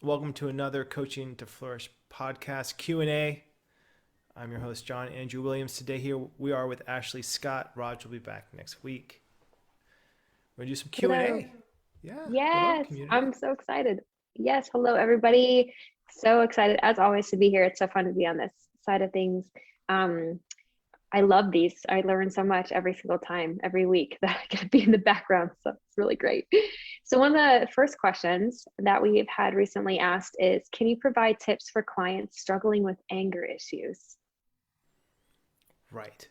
Welcome to another Coaching to Flourish podcast Q&A. I'm your host, John Andrew Williams. Today here we are with Ashley Scott. Raj will be back next week. We're going to do some Hello. Q&A. Yeah. Hello, Yes, community. I'm so excited. Yes, hello everybody. So excited as always to be here. It's so fun to be on this side of things. Um, I love these. I learn so much every single time, every week that I get to be in the background. So it's really great. So one of the first questions that we've had recently asked is, can you provide tips for clients struggling with anger issues? Right.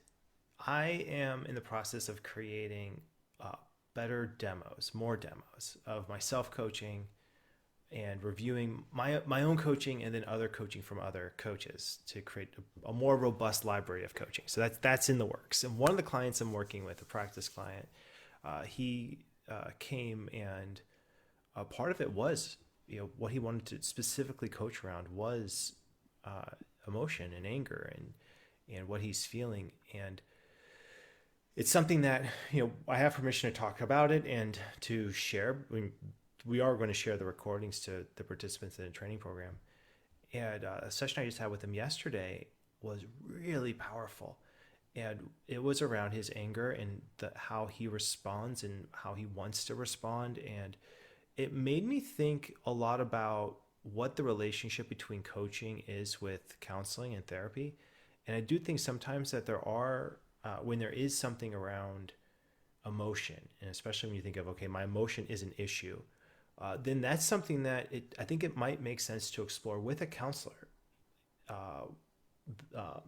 I am in the process of creating better demos, more demos of my self-coaching and reviewing my own coaching and then other coaching from other coaches to create a more robust library of coaching. So that's in the works. And one of the clients I'm working with, a practice client, he came and part of it was what he wanted to specifically coach around was uh, emotion and anger and what he's feeling. And it's something that I have permission to talk about it and to share. We are going to share the recordings to the participants in the training program. And a session I just had with him yesterday was really powerful. And it was around his anger and how he responds and how he wants to respond. And it made me think a lot about what the relationship between coaching is with counseling and therapy. And I do think sometimes that there are, when there is something around emotion, and especially when you think of, okay, my emotion is an issue, then that's something that I think it might make sense to explore with a counselor, uh, uh,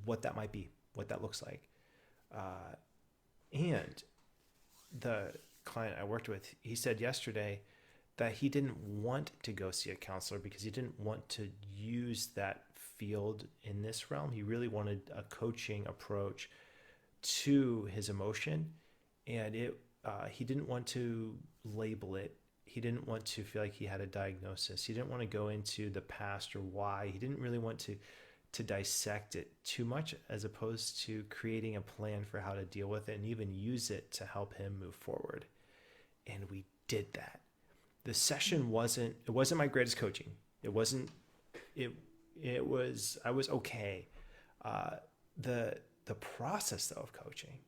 what that might be, what that looks like. Uh, and the client I worked with, he said yesterday that he didn't want to go see a counselor because he didn't want to use that field in this realm. He really wanted a coaching approach to his emotion, and he didn't want to label it. He didn't want to feel like he had a diagnosis. He didn't want to go into the past or why. He didn't really want to dissect it too much, as opposed to creating a plan for how to deal with it and even use it to help him move forward. And we did that. The session wasn't my greatest coaching. It wasn't it it was I was okay. Uh, the the process though of coaching,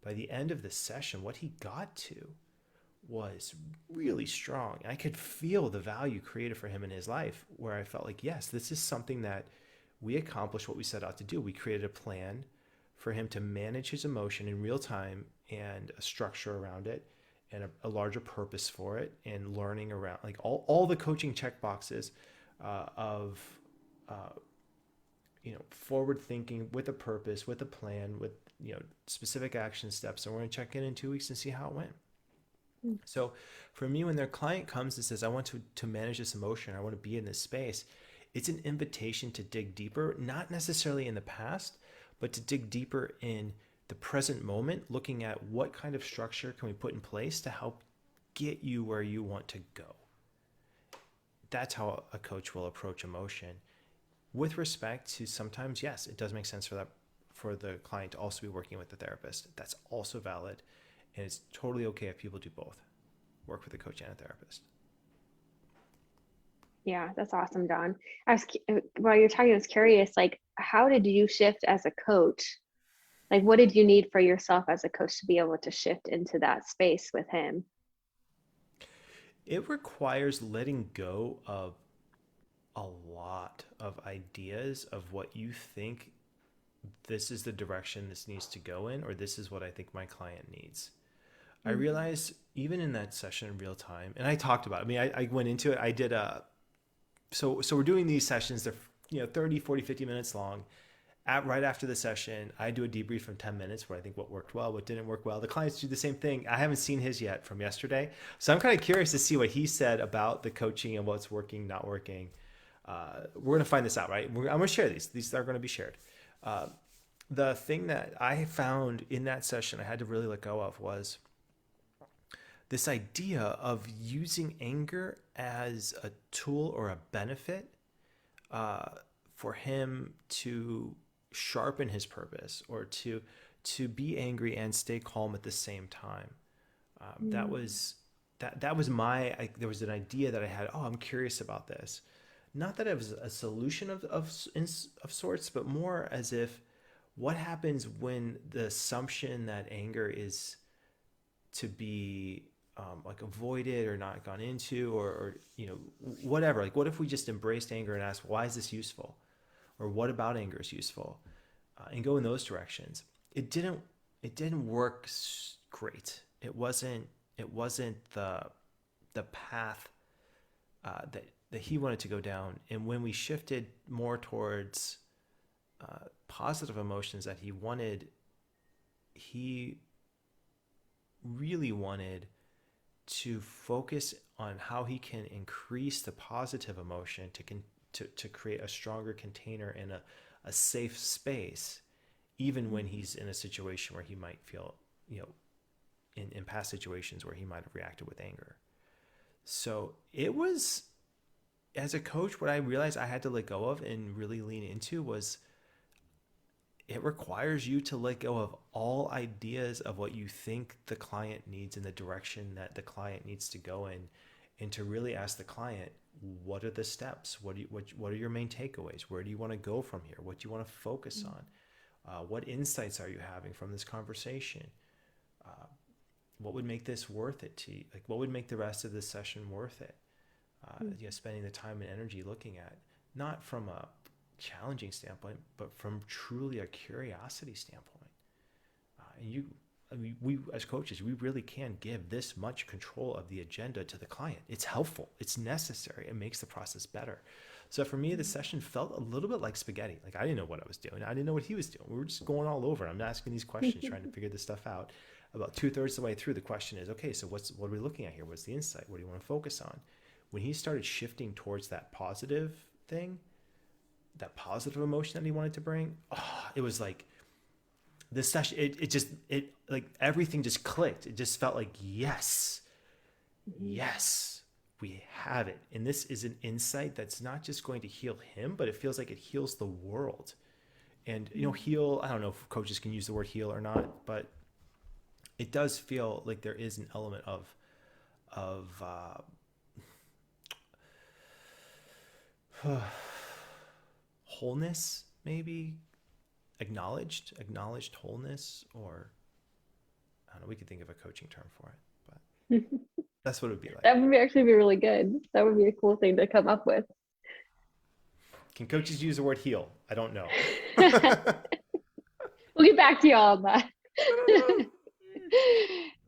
by the end of the session, what he got to was really strong. I could feel the value created for him in his life, where I felt like, yes, this is something that we accomplished what we set out to do. We created a plan for him to manage his emotion in real time and a structure around it and a larger purpose for it and learning around like all the coaching check boxes of uh, forward thinking with a purpose, with a plan, with specific action steps. And we're going to check in 2 weeks and see how it went. So for me, when their client comes and says, I want to manage this emotion, I want to be in this space, it's an invitation to dig deeper, not necessarily in the past, but to dig deeper in the present moment, looking at what kind of structure can we put in place to help get you where you want to go. That's how a coach will approach emotion. With respect to, sometimes, yes, it does make sense for the client to also be working with the therapist. That's also valid. And it's totally okay if people do both, work with a coach and a therapist. Yeah, that's awesome, Don. While you're talking, I was curious, like, how did you shift as a coach? Like, what did you need for yourself as a coach to be able to shift into that space with him? It requires letting go of a lot of ideas of what you think this is the direction this needs to go in, or this is what I think my client needs. I Mm. realized even in that session in real time, and I talked about it. I mean, I went into it. I did a, so we're doing these sessions. They're 30, 40, 50 minutes long. Right after the session, I do a debrief from 10 minutes where I think what worked well, what didn't work well. The clients do the same thing. I haven't seen his yet from yesterday. So I'm kind of curious to see what he said about the coaching and what's working, not working. We're going to find this out, right? I'm going to share these. These are going to be shared. Uh, the thing that I found in that session I had to really let go of was this idea of using anger as a tool or a benefit uh, for him to sharpen his purpose or to be angry and stay calm at the same time. That Mm. was that was there was an idea that I had. Oh, I'm curious about this. Not that it was a solution of sorts, but more as if what happens when the assumption that anger is to be like avoided or not gone into, or whatever. Like, what if we just embraced anger and asked, why is this useful, or what about anger is useful, and go in those directions. It didn't work great. It wasn't the path that he wanted to go down. And when we shifted more towards positive emotions that he really wanted to focus on how he can increase the positive emotion to create a stronger container and a safe space, even when he's in a situation where he might feel, in past situations where he might have reacted with anger. So it was, as a coach, what I realized I had to let go of and really lean into was, it requires you to let go of all ideas of what you think the client needs and the direction that the client needs to go in, and to really ask the client, what are the steps? What are your main takeaways? Where do you want to go from here? What do you want to focus on? What insights are you having from this conversation? What would make this worth it to you? Like, what would make the rest of this session worth it? Spending the time and energy looking at, not from a challenging standpoint, but from truly a curiosity standpoint. We as coaches, we really can give this much control of the agenda to the client. It's helpful. It's necessary. It makes the process better. So for me, the session felt a little bit like spaghetti. Like, I didn't know what I was doing. I didn't know what he was doing. We were just going all over. I'm asking these questions, trying to figure this stuff out. About 2/3 of the way through, the question is, okay, so what are we looking at here? What's the insight? What do you want to focus on? When he started shifting towards that positive thing, that positive emotion that he wanted to bring, it was like this session, it like everything just clicked. It just felt like, yes, we have it. And this is an insight that's not just going to heal him, but it feels like it heals the world. And heal, I don't know if coaches can use the word heal or not, but it does feel like there is an element of wholeness, maybe acknowledged wholeness, or I don't know, we could think of a coaching term for it, but that's what it would be like. That would actually be really good. That would be a cool thing to come up with. Can coaches use the word heal? I don't know. We'll get back to you all on that.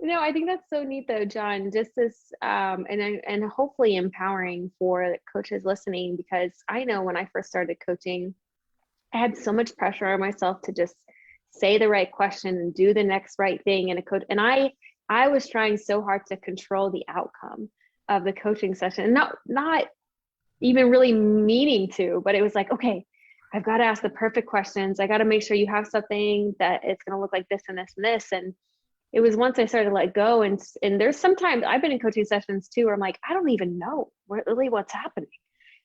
No, I think that's so neat though, John. Just this, and hopefully empowering for coaches listening, because I know when I first started coaching, I had so much pressure on myself to just say the right question and do the next right thing. And I was trying so hard to control the outcome of the coaching session, and not even really meaning to, but it was like, okay, I've got to ask the perfect questions. I got to make sure you have something that it's going to look like this and this and this. And it was once I started to let go, and there's sometimes I've been in coaching sessions too, where I'm like, I don't even know really what's happening.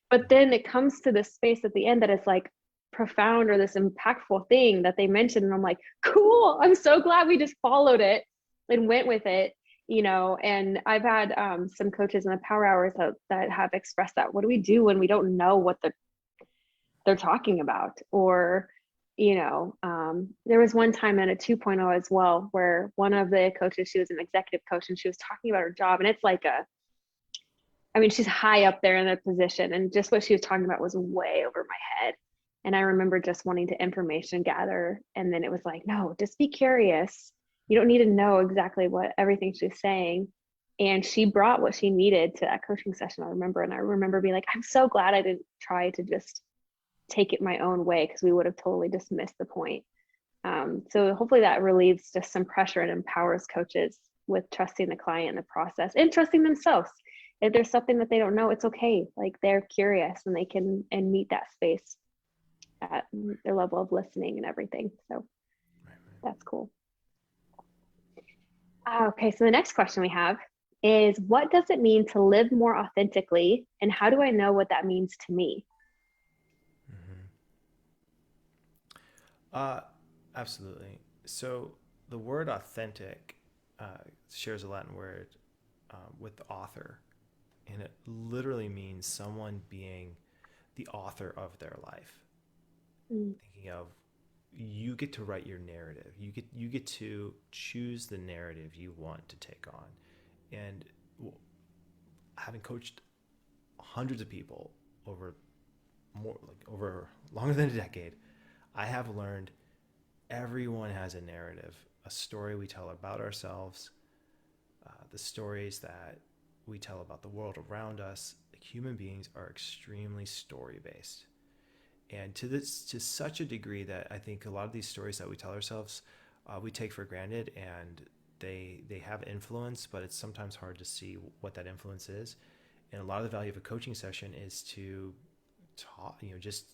But then it comes to this space at the end that is like profound, or this impactful thing that they mentioned. And I'm like, cool, I'm so glad we just followed it and went with it, and I've had some coaches in the power hours that have expressed that. What do we do when we don't know what they're talking about? Or, there was one time in a 2.0 as well, where one of the coaches, she was an executive coach, and she was talking about her job. And it's like she's high up there in the position. And just what she was talking about was way over my head. And I remember just wanting to information gather. And then it was like, no, just be curious. You don't need to know exactly what everything she's saying. And she brought what she needed to that coaching session, I remember. And I remember being like, I'm so glad I didn't try to just take it my own way, because we would have totally dismissed the point. So hopefully that relieves just some pressure and empowers coaches with trusting the client in the process, and trusting themselves. If there's something that they don't know, it's okay. Like, they're curious, and they can meet that space at their level of listening and everything. So that's cool. Okay, so the next question we have is, what does it mean to live more authentically, and how do I know what that means to me? Absolutely. So the word authentic shares a Latin word, with the author, and it literally means someone being the author of their life. Mm. Thinking of, you get to write your narrative. You get to choose the narrative you want to take on. And having coached hundreds of people over over longer than a decade, I have learned everyone has a narrative, a story we tell about ourselves, the stories that we tell about the world around us. Human beings are extremely story based, and to such a degree that I think a lot of these stories that we tell ourselves, we take for granted, and they have influence, but it's sometimes hard to see what that influence is. And a lot of the value of a coaching session is to talk, just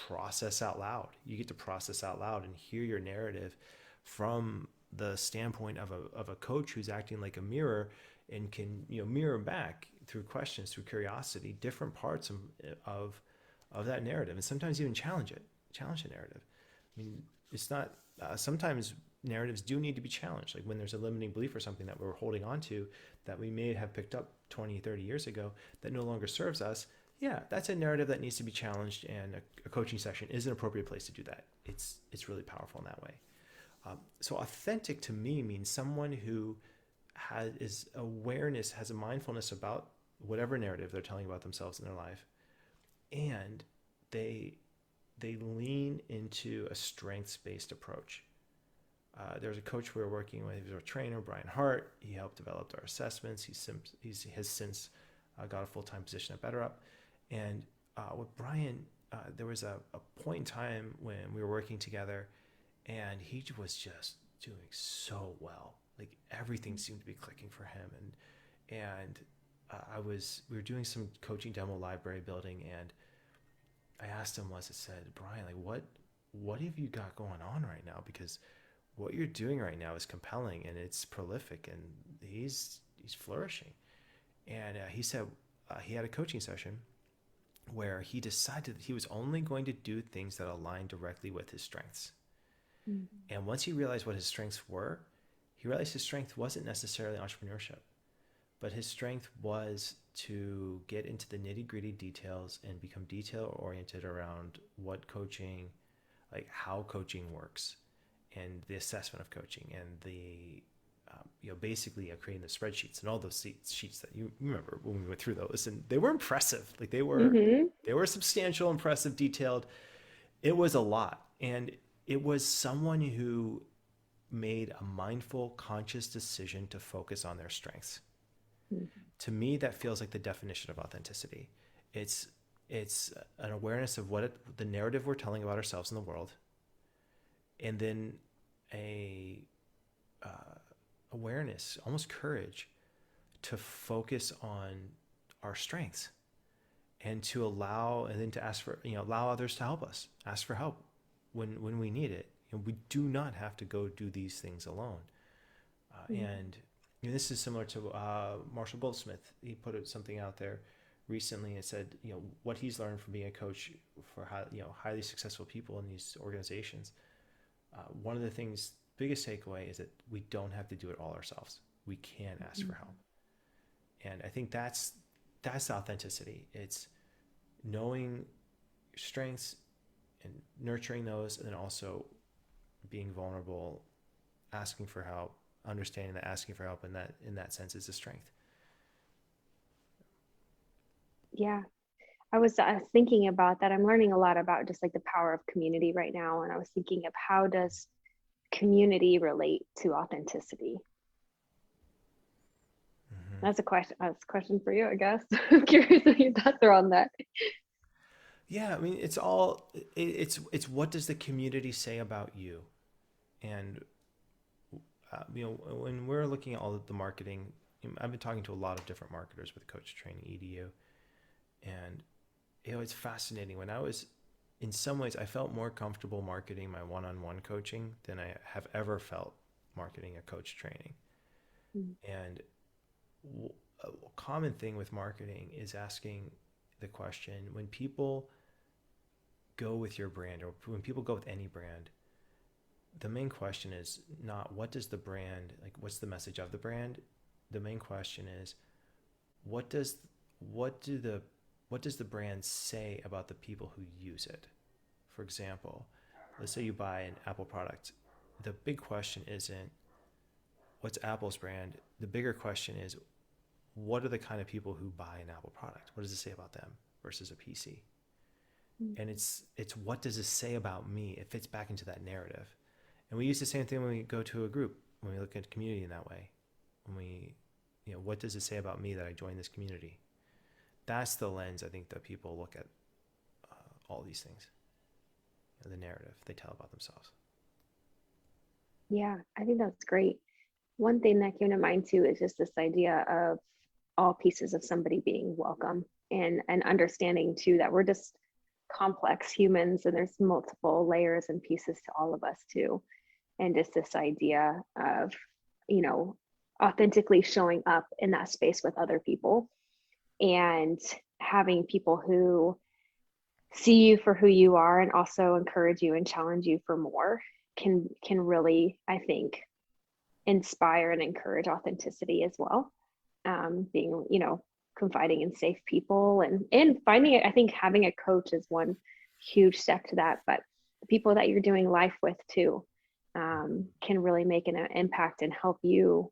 process out loud. You get to process out loud and hear your narrative from the standpoint of a coach who's acting like a mirror, and can mirror back through questions, through curiosity, different parts of that narrative, and sometimes even challenge the narrative. I mean, it's not sometimes narratives do need to be challenged, like when there's a limiting belief or something that we're holding on to that we may have picked up 20, 30 years ago that no longer serves us. Yeah, that's a narrative that needs to be challenged, and a coaching session is an appropriate place to do that. It's really powerful in that way. So authentic to me means someone who has awareness, has a mindfulness about whatever narrative they're telling about themselves in their life, and they lean into a strengths-based approach. There's a coach we were working with, he was a trainer, Brian Hart. He helped develop our assessments. He has since got a full-time position at BetterUp. And with Brian, there was a point in time when we were working together, and he was just doing so well. Like everything seemed to be clicking for him. And we were doing some coaching demo library building, and I asked him once, I said, Brian, like what have you got going on right now? Because what you're doing right now is compelling and it's prolific, and he's flourishing. And he said he had a coaching session where he decided that he was only going to do things that aligned directly with his strengths. Mm-hmm. And once he realized what his strengths were, he realized his strength wasn't necessarily entrepreneurship, but his strength was to get into the nitty-gritty details and become detail-oriented around what coaching, like how coaching works, and the assessment of coaching, and the basically creating the spreadsheets and all those sheets that you remember when we went through those, and they were impressive. Like they were substantial, impressive, detailed. It was a lot, and it was someone who made a mindful, conscious decision to focus on their strengths. Mm-hmm. To me, that feels like the definition of authenticity. It's an awareness of the narrative we're telling about ourselves in the world, and then a awareness, almost courage, to focus on our strengths, and to ask for, allow others to help us, ask for help when we need it. And we do not have to go do these things alone. And this is similar to Marshall Goldsmith. He put something out there recently and said, what he's learned from being a coach for highly successful people in these organizations. One of the things, biggest takeaway, is that we don't have to do it all ourselves. We can ask for help. And I think that's authenticity. It's knowing your strengths and nurturing those, and then also being vulnerable, asking for help, understanding that asking for help in that sense is a strength. Yeah. I was thinking about that. I'm learning a lot about just like the power of community right now. And I was thinking of, how does community relate to authenticity? Mm-hmm. That's a question for you, I guess. I'm curious if your thoughts are on that. Yeah, I mean, it's what does the community say about you? And when we're looking at all of the marketing, I've been talking to a lot of different marketers with Coach Training EDU, and it's fascinating. When I was, in some ways, I felt more comfortable marketing my one-on-one coaching than I have ever felt marketing a coach training. And a common thing with marketing is asking the question, when people go with your brand, or when people go with any brand, the main question is not what does the brand, like what's the message of the brand? the main question is, what does what do the what does the brand say about the people who use it? For example, let's say you buy an Apple product. The big question isn't what's Apple's brand. The bigger question is, what are the kind of people who buy an Apple product? What does it say about them versus a PC? And it's what does it say about me? It fits back into that narrative. And we use the same thing when we go to a group, when we look at community in that way. When we, what does it say about me that I joined this community? That's the lens I think that people look at all these things. The narrative they tell about themselves. Yeah, I think that's great. One thing that came to mind too is just this idea of all pieces of somebody being welcome, and understanding too that we're just complex humans and there's multiple layers and pieces to all of us too. And just this idea of, authentically showing up in that space with other people and having people who see you for who you are and also encourage you and challenge you for more can really, I think, inspire and encourage authenticity as well. Being, confiding in safe people and finding it. I think having a coach is one huge step to that, but the people that you're doing life with too can really make an impact and help you,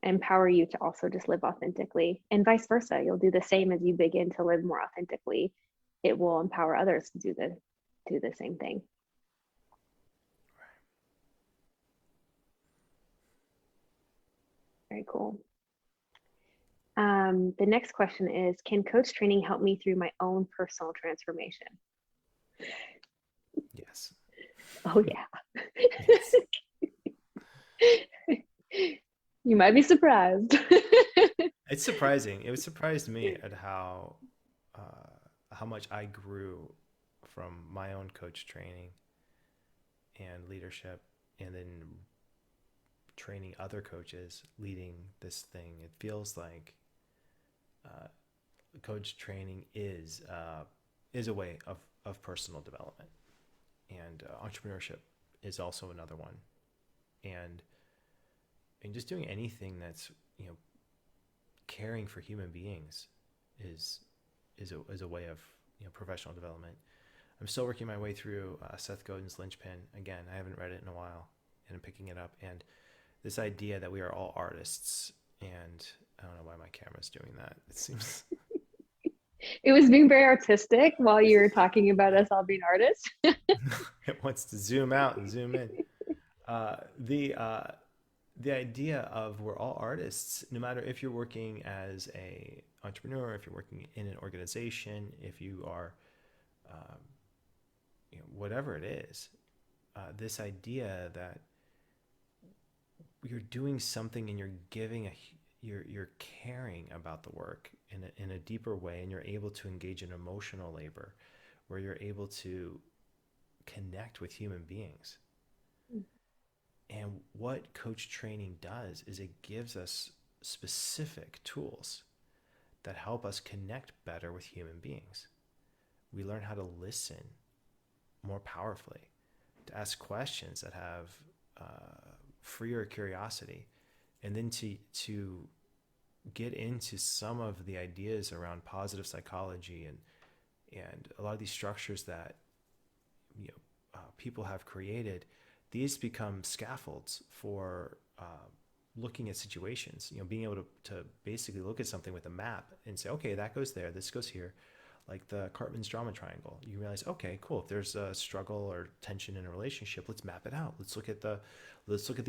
empower you to also just live authentically, and vice versa. You'll do the same as you begin to live more authentically. It will empower others to do the same thing. Very cool. The next question is, can coach training help me through my own personal transformation? Yes. Oh yeah. Yes. You might be surprised. It's surprising. It surprised me at how much I grew from my own coach training and leadership, and then training other coaches, leading this thing. It feels like coach training is a way of personal development, and entrepreneurship is also another one, and just doing anything that's caring for human beings is a way of professional development. I'm still working my way through Seth Godin's Linchpin. Again, I haven't read it in a while, and I'm picking it up. And this idea that we are all artists, and I don't know why my camera's doing that. It seems it was being very artistic while you were talking about us all being artists. it wants to zoom out and zoom in. The idea of we're all artists, no matter if you're working as a entrepreneur, if you're working in an organization, if you are, whatever it is, this idea that you're doing something and you're giving you're caring about the work in a deeper way, and you're able to engage in emotional labor where you're able to connect with human beings. And what coach training does is it gives us specific tools that help us connect better with human beings. We learn how to listen more powerfully, to ask questions that have freer curiosity, and then to get into some of the ideas around positive psychology and a lot of these structures that people have created. These become scaffolds for looking at situations, being able to basically look at something with a map and say, okay, that goes there, this goes here, like the Cartman's drama triangle. You realize, okay, cool, if there's a struggle or tension in a relationship, let's map it out. Let's look at the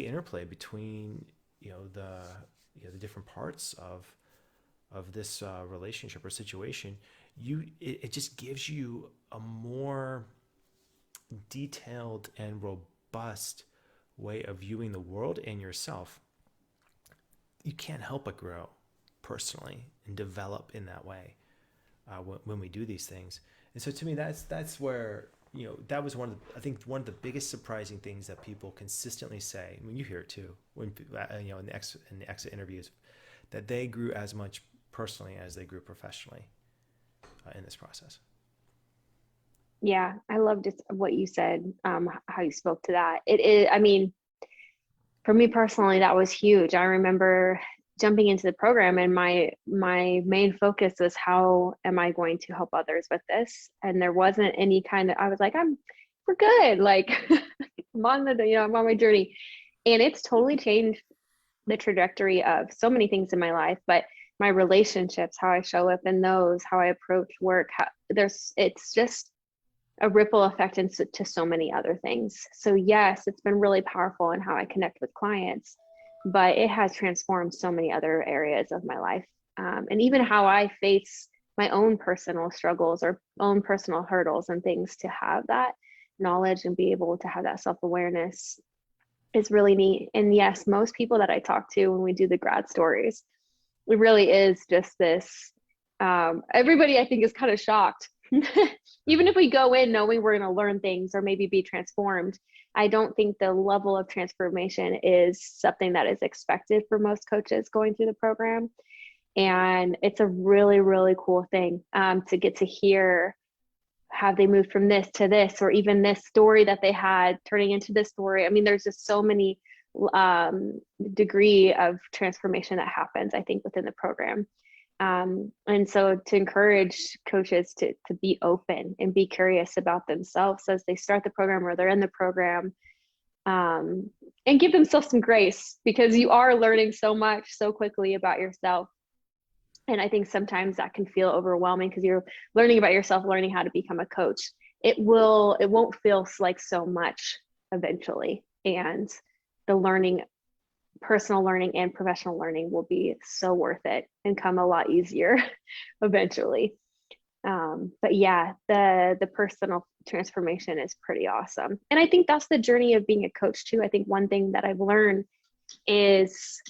interplay between the different parts of this relationship or situation. It just gives you a more detailed and robust way of viewing the world and yourself. You can't help but grow personally and develop in that way when we do these things. And so to me, that's where that was one of the biggest surprising things that people consistently say. I mean, you hear it too when in the exit interviews, that they grew as much personally as they grew professionally in this process. Yeah, I loved just what you said, how you spoke to that. It is, I mean, for me personally, that was huge. I remember jumping into the program, and my main focus was, how am I going to help others with this? And there wasn't any kind of, I was like, we're good. Like I'm on I'm on my journey. And it's totally changed the trajectory of so many things in my life, but my relationships, how I show up in those, how I approach work, it's just a ripple effect into so many other things. So yes, it's been really powerful in how I connect with clients, but it has transformed so many other areas of my life. And even how I face my own personal struggles or own personal hurdles and things, to have that knowledge and be able to have that self-awareness is really neat. And yes, most people that I talk to when we do the grad stories, it really is just this, everybody I think is kind of shocked. Even if we go in knowing we're going to learn things or maybe be transformed, I don't think the level of transformation is something that is expected for most coaches going through the program. And it's a really, really cool thing to get to hear, have they moved from this to this, or even this story that they had turning into this story. I mean, there's just so many degree of transformation that happens, I think, within the program. And so to encourage coaches to be open and be curious about themselves as they start the program or they're in the program, and give themselves some grace, because you are learning so much so quickly about yourself. And I think sometimes that can feel overwhelming because you're learning about yourself, learning how to become a coach. It won't feel like so much eventually. And the learning, personal learning and professional learning, will be so worth it and come a lot easier eventually. But yeah, the personal transformation is pretty awesome. And I think that's the journey of being a coach too. I think one thing that I've learned is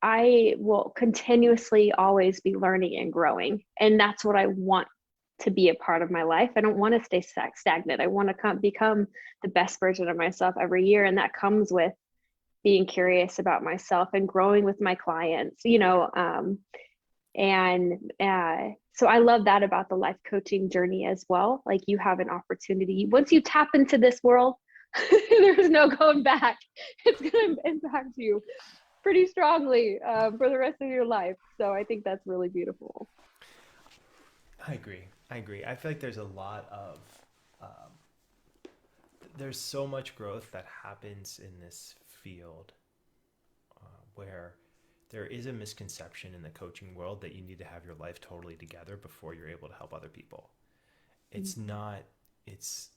I will continuously always be learning and growing. And that's what I want to be a part of my life. I don't want to stay stagnant. I want to become the best version of myself every year. And that comes with being curious about myself and growing with my clients, so I love that about the life coaching journey as well. Like, you have an opportunity once you tap into this world, there's no going back. It's going to impact you pretty strongly for the rest of your life. So I think that's really beautiful. I agree. I feel like there's a lot of, there's so much growth that happens in this field, where there is a misconception in the coaching world that you need to have your life totally together before you're able to help other people. It's not, it's,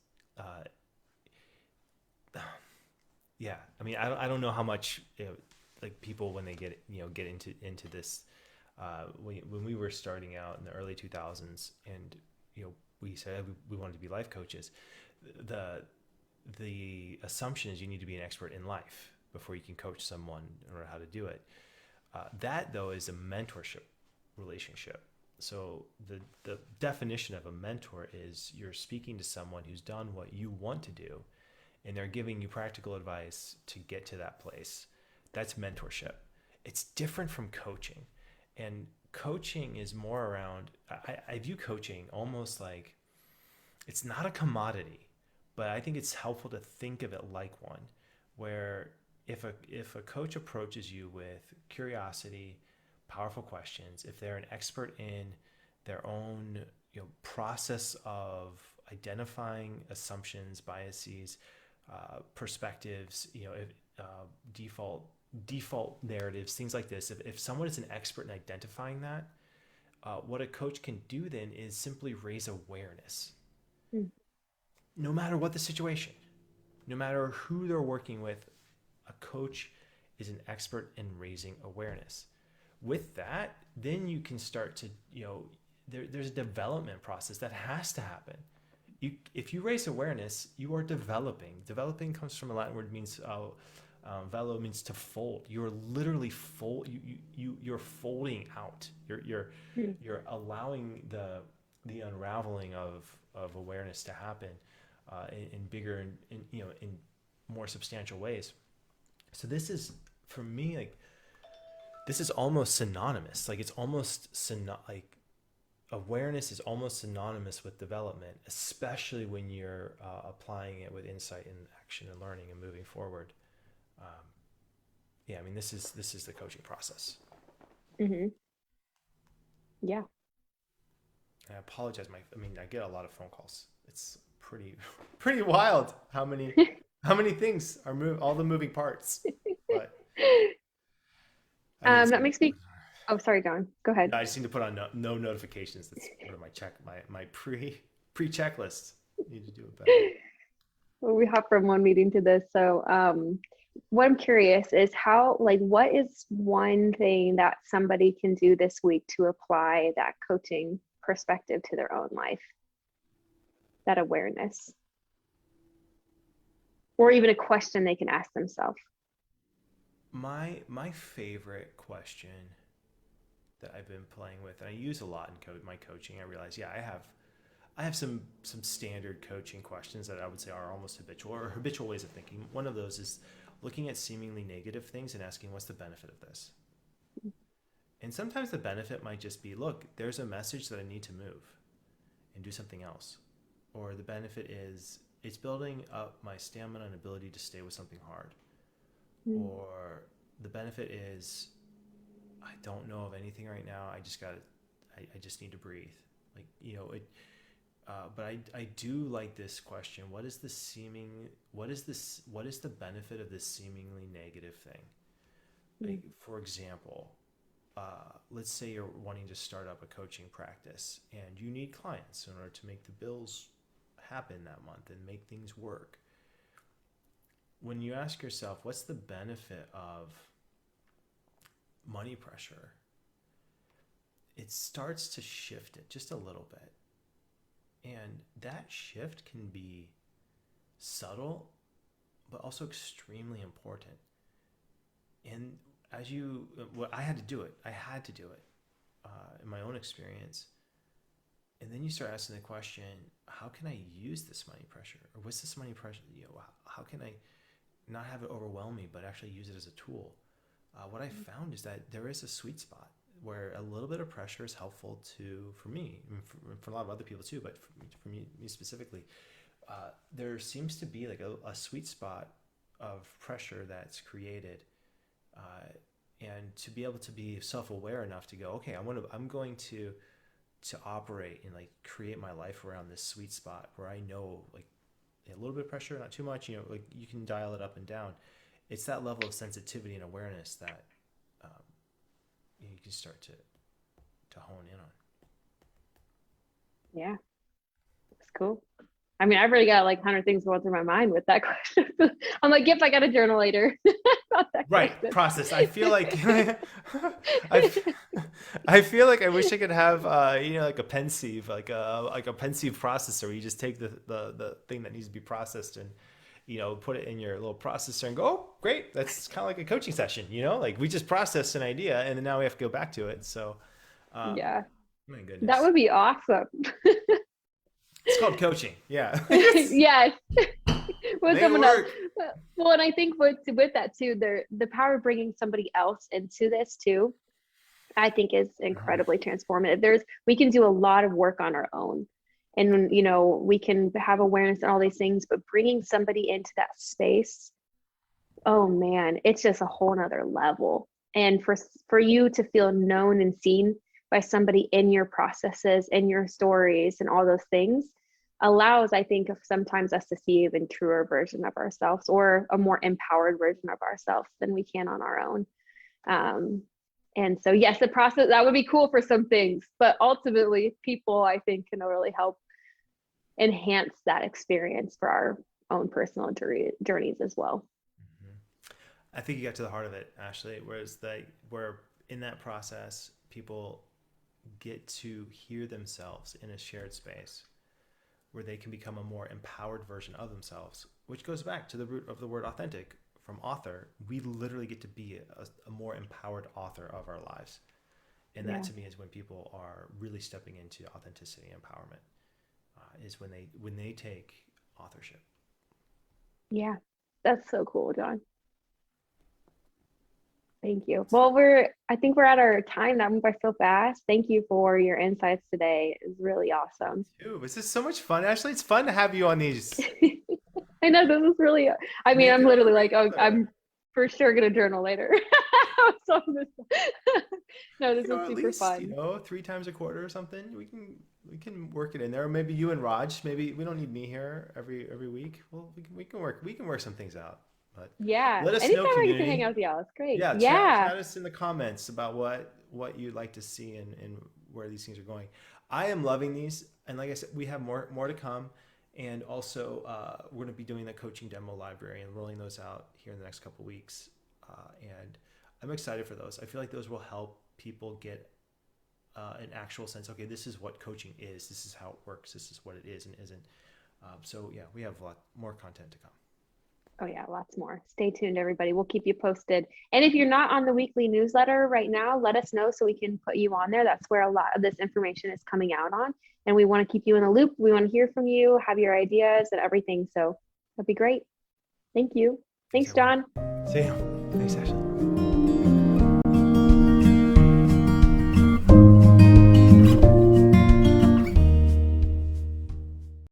yeah. I mean, I don't know how much, like, people, when they get into this, when we were starting out in the early 2000s, and we said we wanted to be life coaches, the assumption is you need to be an expert in life before you can coach someone or how to do it. That, though, is a mentorship relationship. So the definition of a mentor is you're speaking to someone who's done what you want to do, and they're giving you practical advice to get to that place. That's mentorship. It's different from coaching. And coaching is more around, I view coaching almost like, it's not a commodity, but I think it's helpful to think of it like one, where if a coach approaches you with curiosity, powerful questions, if they're an expert in their own process of identifying assumptions, biases, perspectives, default narratives, things like this. If someone is an expert in identifying that, what a coach can do then is simply raise awareness. Mm. No matter what the situation, no matter who they're working with, a coach is an expert in raising awareness. With that, then you can start to, there's a development process that has to happen. If you raise awareness, you are developing. Developing comes from a Latin word, means velo, means to fold. You're literally you're folding out. You're allowing the unraveling of awareness to happen in bigger and in more substantial ways. So this is, for me, like, this is almost synonymous. Like, it's almost like awareness is almost synonymous with development, especially when you're applying it with insight and action and learning and moving forward. yeah, I mean, this is the coaching process. Hmm. Yeah. And I apologize. I mean, I get a lot of phone calls. It's pretty, pretty wild how many things are all the moving parts. But I need That to, makes me, oh, sorry, John. Go ahead. I just need to put on no notifications. That's part of my pre checklist. Need to do it better. Well, we hop from one meeting to this. So, what I'm curious is how, like, what is one thing that somebody can do this week to apply that coaching perspective to their own life, that awareness, or even a question they can ask themselves? My favorite question that I've been playing with, and I use a lot in my coaching. I realize, yeah, I have some standard coaching questions that I would say are almost habitual or habitual ways of thinking. One of those is looking at seemingly negative things and asking, what's the benefit of this? And sometimes the benefit might just be, look, there's a message that I need to move and do something else. Or the benefit is it's building up my stamina and ability to stay with something hard. Mm. Or the benefit is I don't know of anything right now. I just need to breathe. Like, but I do like this question. What is the benefit of this seemingly negative thing? Mm. Like, for example, let's say you're wanting to start up a coaching practice and you need clients in order to make the bills happen that month and make things work. When you ask yourself, what's the benefit of money pressure? It starts to shift it just a little bit. And that shift can be subtle, but also extremely important. And I had to do it. In my own experience. And then you start asking the question, how can I use this money pressure? Or what's this money pressure? How can I not have it overwhelm me, but actually use it as a tool? What I found is that there is a sweet spot where a little bit of pressure is helpful for me, and for a lot of other people too, but for me specifically, there seems to be like a sweet spot of pressure that's created, and to be able to be self-aware enough to go, okay, I'm going to operate and like create my life around this sweet spot where I know like a little bit of pressure, not too much, like you can dial it up and down. It's that level of sensitivity and awareness that you can start to hone in on. Yeah, that's cool. I mean, I've already got like 100 things going through my mind with that question. I'm like, yep, I got a journal later about that Right, question. process. I feel like I, I feel like I wish I could have like a pensieve, like a pensieve processor where you just take the thing that needs to be processed and put it in your little processor and go, oh, great, that's kind of like a coaching session, like we just processed an idea and then now we have to go back to it. So, um, Yeah, my that goodness, would be awesome. it's called coaching. Yeah, Yes, with make it someone else. work. Well, and I think with that too, the power of bringing somebody else into this too, I think is Mhm. incredibly transformative. We can do a lot of work on our own, and we can have awareness and all these things, but bringing somebody into that space, oh man, it's just a whole nother level. And for you to feel known and seen by somebody in your processes and your stories and all those things allows, I think, of sometimes us to see even truer version of ourselves or a more empowered version of ourselves than we can on our own. um, and so yes, the process, that would be cool for some things, but ultimately people, I think, can really help enhance that experience for our own personal journeys as well. Mhm. I think you got to the heart of it, Ashley. Where in that process, people get to hear themselves in a shared space where they can become a more empowered version of themselves, which goes back to the root of the word authentic from author. We literally get to be a more empowered author of our lives. And that Yeah. to me is when people are really stepping into authenticity and empowerment, is when they take authorship. Yeah. That's so cool, John. Thank you. It's Well, I think we're at our time. That moved by so fast. Thank you for your insights today. It's really awesome. too. This is so much fun. Ashley, it's fun to have you on these. I know this is really, I mean, Make I'm it literally more like, oh, regular. for sure gonna journal later. So no, this was At super least, fun. 3 times a quarter or something. We can work it in there. Or maybe you and Raj. Maybe we don't need me here every week. Well, we can work some things out. But Yeah. let us know, Anytime I get to hang out community. with y'all, it's great. Yeah, Yeah. chat us in the comments about what you'd like to see and where these things are going. I am loving these, and like I said, we have more to come, and also we're going to be doing the coaching demo library and rolling those out here in the next couple of weeks, and I'm excited for those. I feel like those will help people get an actual sense. Okay, this is what coaching is. This is how it works. This is what it is and isn't. So yeah, we have a lot more content to come. Oh yeah, lots more. Stay tuned, everybody. We'll keep you posted. And if you're not on the weekly newsletter right now, let us know so we can put you on there. That's where a lot of this information is coming out on. And we want to keep you in the loop. We want to hear from you, have your ideas and everything. So that'd be great. Thank you. Thanks, Everyone. John. See you. Thanks, Ashley.